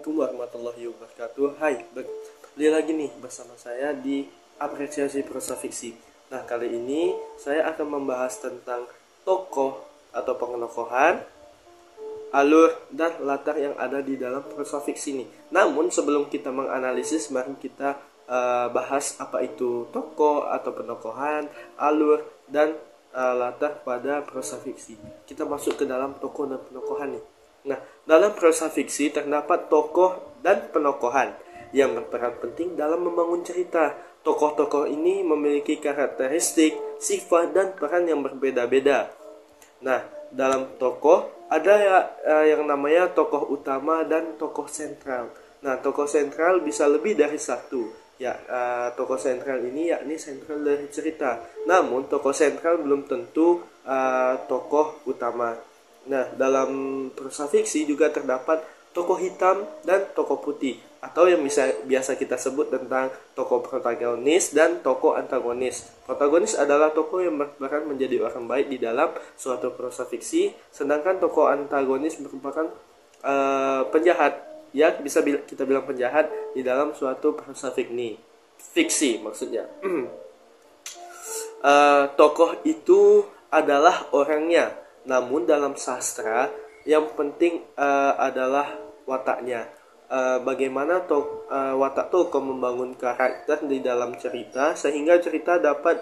Assalamualaikum warahmatullahi wabarakatuh. Hai, kembali lagi nih bersama saya di Apresiasi Prosa Fiksi. Nah, kali ini saya akan membahas tentang tokoh atau pengenokohan, alur, dan latar yang ada di dalam prosa fiksi ini. Namun, sebelum kita menganalisis, mari kita bahas apa itu tokoh atau penokohan, alur, dan latar pada prosa fiksi. Kita masuk ke dalam tokoh dan penokohan nih. Nah, dalam prosa fiksi terdapat tokoh dan penokohan yang berperan penting dalam membangun cerita. Tokoh-tokoh ini memiliki karakteristik, sifat, dan peran yang berbeda-beda. Nah, dalam tokoh ada yang namanya tokoh utama dan tokoh sentral. Nah, tokoh sentral bisa lebih dari satu. Tokoh sentral ini yakni sentral dari cerita. Namun, tokoh sentral belum tentu tokoh utama. Nah, dalam prosa fiksi juga terdapat tokoh hitam dan tokoh putih, atau yang biasa kita sebut tentang tokoh protagonis dan tokoh antagonis. Protagonis adalah tokoh yang berperan menjadi orang baik di dalam suatu prosa fiksi, sedangkan tokoh antagonis merupakan penjahat. Ya, bisa kita bilang penjahat di dalam suatu prosa fiksi maksudnya. Tokoh itu adalah orangnya. Namun dalam sastra yang penting adalah wataknya. Bagaimana watak tokoh membangun karakter di dalam cerita sehingga cerita dapat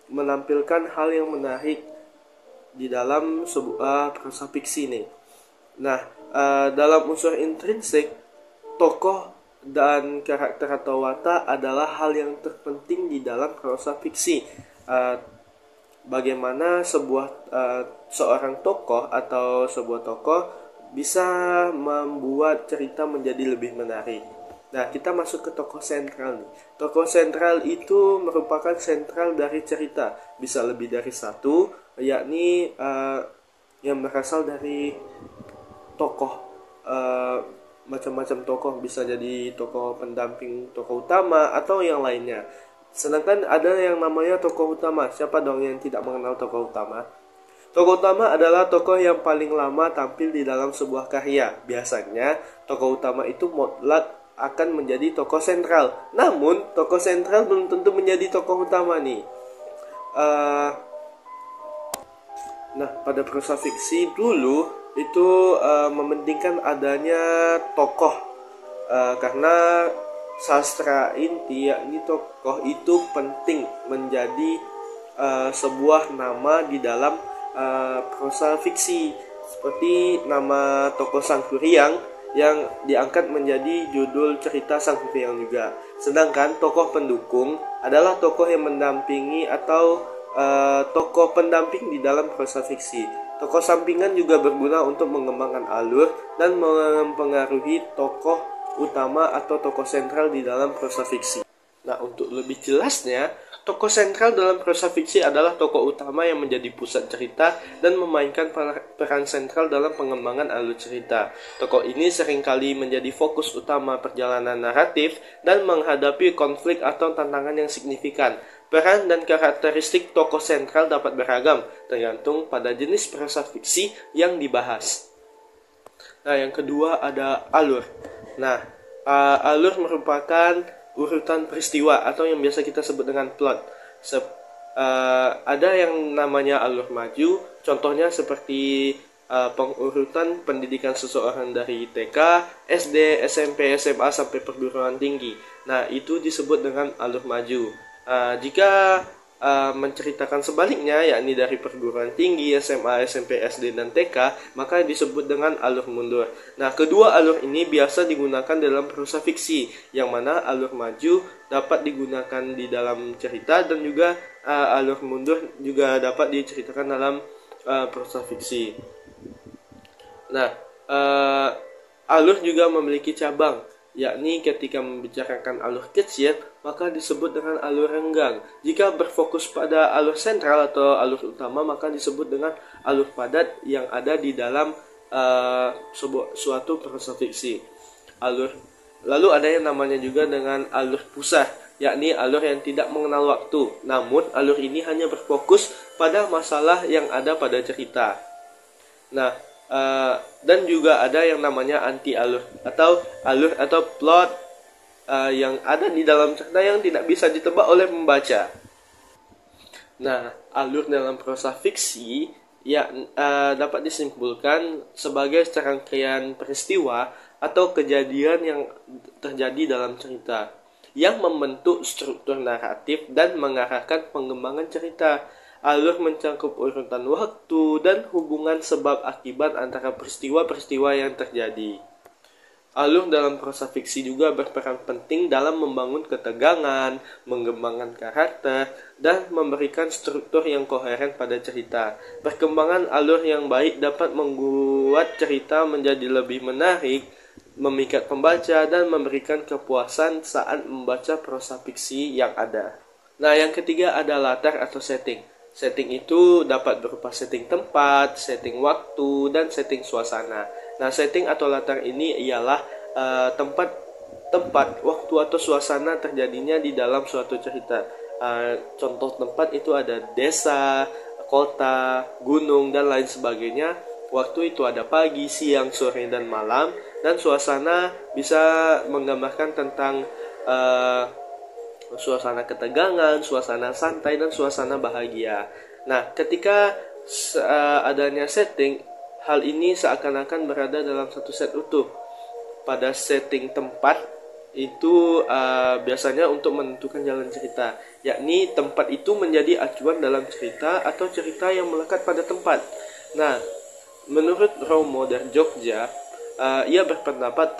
menampilkan hal yang menarik di dalam sebuah prosa fiksi nih. Nah, dalam unsur intrinsik, tokoh dan karakter atau watak adalah hal yang terpenting di dalam prosa fiksi. Bagaimana seorang tokoh atau sebuah tokoh bisa membuat cerita menjadi lebih menarik. Nah, kita masuk ke tokoh sentral nih. Tokoh sentral itu merupakan sentral dari cerita, bisa lebih dari satu, yakni yang berasal dari tokoh, macam-macam tokoh, bisa jadi tokoh pendamping tokoh utama atau yang lainnya. Sedangkan ada yang namanya tokoh utama. Siapa dong yang tidak mengenal tokoh utama? Tokoh utama adalah tokoh yang paling lama tampil di dalam sebuah karya. Biasanya tokoh utama itu mutlak akan menjadi tokoh sentral. Namun tokoh sentral belum tentu menjadi tokoh utama nih. Nah, pada prosa fiksi dulu itu mementingkan adanya tokoh karena sastra inti, yakni tokoh itu penting menjadi sebuah nama di dalam prosa fiksi, seperti nama tokoh Sangkuriang yang diangkat menjadi judul cerita Sangkuriang juga. Sedangkan tokoh pendukung adalah tokoh yang mendampingi atau tokoh pendamping di dalam prosa fiksi. Tokoh sampingan juga berguna untuk mengembangkan alur dan mempengaruhi tokoh utama atau tokoh sentral di dalam prosa fiksi. Nah, untuk lebih jelasnya, tokoh sentral dalam prosa fiksi adalah tokoh utama yang menjadi pusat cerita dan memainkan peran sentral dalam pengembangan alur cerita. Tokoh ini seringkali menjadi fokus utama perjalanan naratif dan menghadapi konflik atau tantangan yang signifikan. Peran dan karakteristik tokoh sentral dapat beragam, tergantung pada jenis prosa fiksi yang dibahas. Nah, yang kedua ada alur. Nah, alur merupakan urutan peristiwa atau yang biasa kita sebut dengan plot. Ada yang namanya alur maju, contohnya seperti pengurutan pendidikan seseorang dari TK, SD, SMP, SMA sampai perguruan tinggi. Nah, itu disebut dengan alur maju. Jika menceritakan sebaliknya, yakni dari perguruan tinggi, SMA, SMP, SD, dan TK, maka disebut dengan alur mundur. Nah, kedua alur ini biasa digunakan dalam prosa fiksi, yang mana alur maju dapat digunakan di dalam cerita dan juga alur mundur juga dapat diceritakan dalam prosa fiksi. Nah, alur juga memiliki cabang, yakni ketika membicarakan alur kecil, maka disebut dengan alur renggang. Jika berfokus pada alur sentral atau alur utama, maka disebut dengan alur padat yang ada di dalam suatu prosa fiksi. Lalu ada yang namanya juga dengan alur pusat, yakni alur yang tidak mengenal waktu. Namun, alur ini hanya berfokus pada masalah yang ada pada cerita. Nah, Dan juga ada yang namanya anti alur atau plot yang ada di dalam cerita yang tidak bisa ditebak oleh pembaca. Nah, alur dalam prosa fiksi dapat disimpulkan sebagai serangkaian peristiwa atau kejadian yang terjadi dalam cerita yang membentuk struktur naratif dan mengarahkan pengembangan cerita. Alur mencakup urutan waktu dan hubungan sebab akibat antara peristiwa-peristiwa yang terjadi. Alur dalam prosa fiksi juga berperan penting dalam membangun ketegangan, mengembangkan karakter, dan memberikan struktur yang koheren pada cerita. Perkembangan alur yang baik dapat membuat cerita menjadi lebih menarik, memikat pembaca, dan memberikan kepuasan saat membaca prosa fiksi yang ada. Nah, yang ketiga ada latar atau setting. Setting itu dapat berupa setting tempat, setting waktu, dan setting suasana. Nah, setting atau latar ini ialah tempat, waktu atau suasana terjadinya di dalam suatu cerita. Contoh tempat itu ada desa, kota, gunung, dan lain sebagainya. Waktu itu ada pagi, siang, sore, dan malam. Dan suasana bisa menggambarkan tentang suasana ketegangan, suasana santai, dan suasana bahagia. Nah, ketika adanya setting, hal ini seakan-akan berada dalam satu set utuh. Pada setting tempat itu biasanya untuk menentukan jalan cerita, yakni tempat itu menjadi acuan dalam cerita atau cerita yang melekat pada tempat. Nah, menurut Romo dari Jogja, ia berpendapat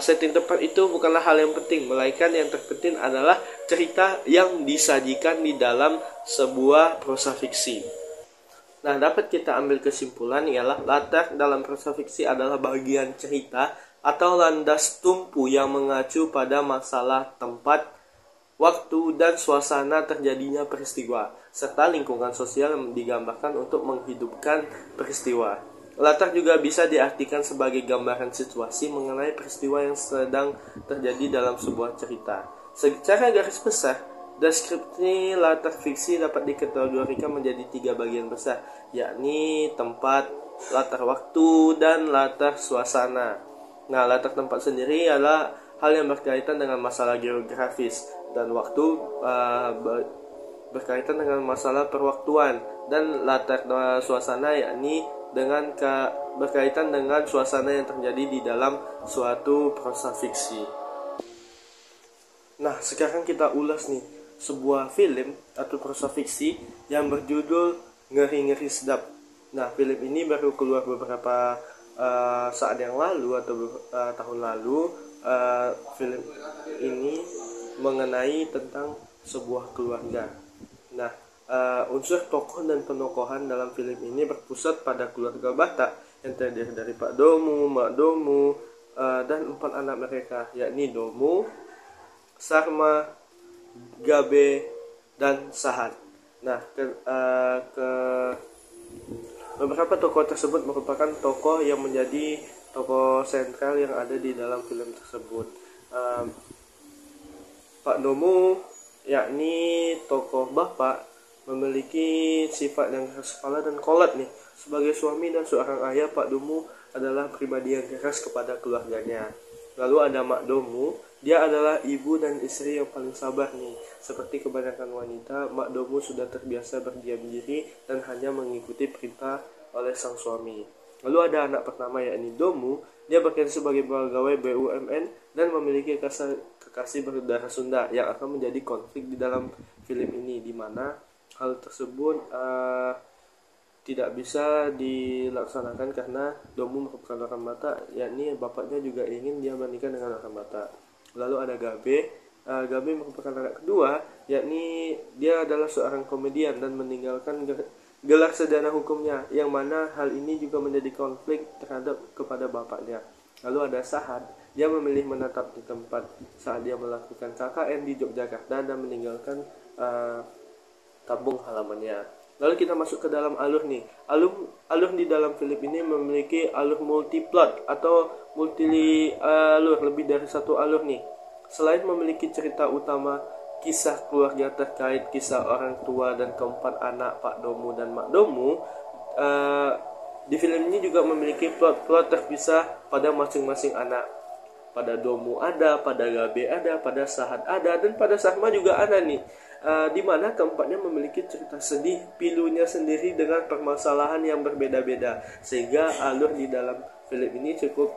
setting tempat itu bukanlah hal yang penting, melainkan yang terpenting adalah cerita yang disajikan di dalam sebuah prosa fiksi. Nah, dapat kita ambil kesimpulan ialah latar dalam prosa fiksi adalah bagian cerita atau landas tumpu yang mengacu pada masalah tempat, waktu, dan suasana terjadinya peristiwa, serta lingkungan sosial yang digambarkan untuk menghidupkan peristiwa. Latar juga bisa diartikan sebagai gambaran situasi mengenai peristiwa yang sedang terjadi dalam sebuah cerita. Secara garis besar, deskripsi latar fiksi dapat dikategorikan menjadi 3 bagian besar, yakni tempat, latar waktu, dan latar suasana. Nah, latar tempat sendiri adalah hal yang berkaitan dengan masalah geografis, dan waktu berkaitan dengan masalah perwaktuan, dan latar suasana yakni berkaitan dengan suasana yang terjadi di dalam suatu prosa fiksi. Nah, sekarang kita ulas nih sebuah film atau prosa fiksi yang berjudul Ngeri-Ngeri Sedap. Nah, film ini baru keluar beberapa saat yang lalu atau tahun lalu. Film ini mengenai tentang sebuah keluarga. Nah, unsur tokoh dan penokohan dalam film ini berpusat pada keluarga Batak yang terdiri dari Pak Domu, Mak Domu, dan 4 anak mereka, yakni Domu, Sarma, Gabe, dan Sahat. Nah, beberapa tokoh tersebut merupakan tokoh yang menjadi tokoh sentral yang ada di dalam film tersebut. Pak Domu, yakni tokoh bapak, memiliki sifat yang keras kepala dan kolot nih. Sebagai suami dan seorang ayah, Pak Domu adalah pribadi yang keras kepada keluarganya. Lalu ada Mak Domu, dia adalah ibu dan istri yang paling sabar nih. Seperti kebanyakan wanita, Mak Domu sudah terbiasa berdiam diri dan hanya mengikuti perintah oleh sang suami. Lalu ada anak pertama yakni Domu, dia bekerja sebagai pegawai BUMN dan memiliki kekasih berdarah Sunda yang akan menjadi konflik di dalam film ini, di mana hal tersebut tidak bisa dilaksanakan karena Domu merupakan orang Batak, yakni bapaknya juga ingin dia menikah dengan orang Batak. Lalu ada Gabe. Gabe merupakan anak kedua, yakni dia adalah seorang komedian dan meninggalkan gelar sarjana hukumnya, yang mana hal ini juga menjadi konflik kepada bapaknya. Lalu ada Sahat, dia memilih menetap di tempat saat dia melakukan KKN di Yogyakarta dan meninggalkan kampung halamannya. Lalu kita masuk ke dalam alur nih. Alur di dalam film ini memiliki alur multiplot atau multi alur, lebih dari satu alur nih. Selain memiliki cerita utama, kisah keluarga terkait kisah orang tua dan keempat anak Pak Domu dan Mak Domu, uh, di film ini juga memiliki plot-plot terpisah pada masing-masing anak. Pada Domu ada, pada Gabe ada, pada Sahat ada, dan pada Sarma juga ada nih. Di mana keempatnya memiliki cerita sedih pilunya sendiri dengan permasalahan yang berbeda-beda, sehingga alur di dalam film ini cukup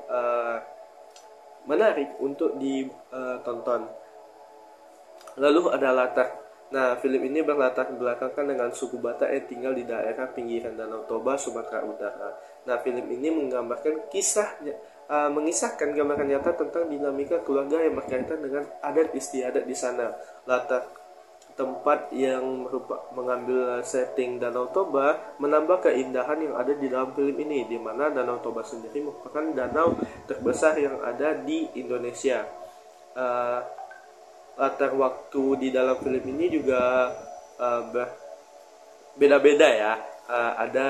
menarik untuk ditonton. Lalu ada latar. Nah, film ini berlatar belakangkan dengan suku Batak yang tinggal di daerah pinggiran Danau Toba, Sumatera Utara. Nah, film ini menggambarkan mengisahkan gambaran nyata tentang dinamika keluarga yang berkaitan dengan adat istiadat di sana. Latar tempat yang mengambil setting Danau Toba menambah keindahan yang ada di dalam film ini, di mana Danau Toba sendiri merupakan danau terbesar yang ada di Indonesia. Latar waktu di dalam film ini juga beda-beda ya. Ada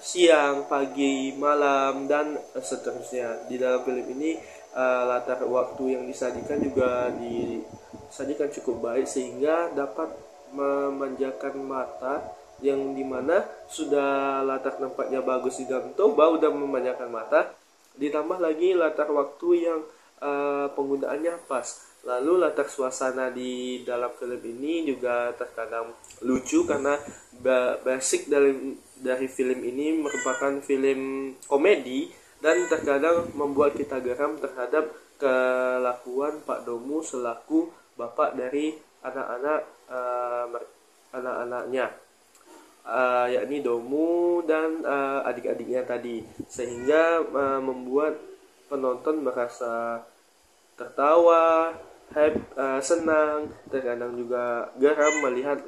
siang, pagi, malam, dan seterusnya. Di dalam film ini latar waktu yang disajikan juga disajikan cukup baik, sehingga dapat memanjakan mata, yang dimana sudah latar tempatnya bagus di Danau Toba udah memanjakan mata, ditambah lagi latar waktu yang penggunaannya pas. Lalu latar suasana di dalam film ini juga terkadang lucu, karena basic dari film ini merupakan film komedi, dan terkadang membuat kita geram terhadap kelakuan Pak Domu selaku bapak dari anak-anaknya, yakni Domu dan adik-adiknya tadi, sehingga membuat penonton merasa tertawa, senang, terkadang juga geram melihat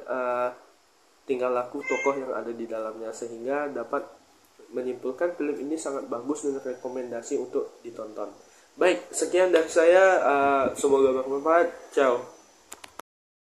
tingkah laku tokoh yang ada di dalamnya, sehingga dapat menyimpulkan film ini sangat bagus dan rekomendasi untuk ditonton. Baik, sekian dari saya, semoga bermanfaat. Ciao.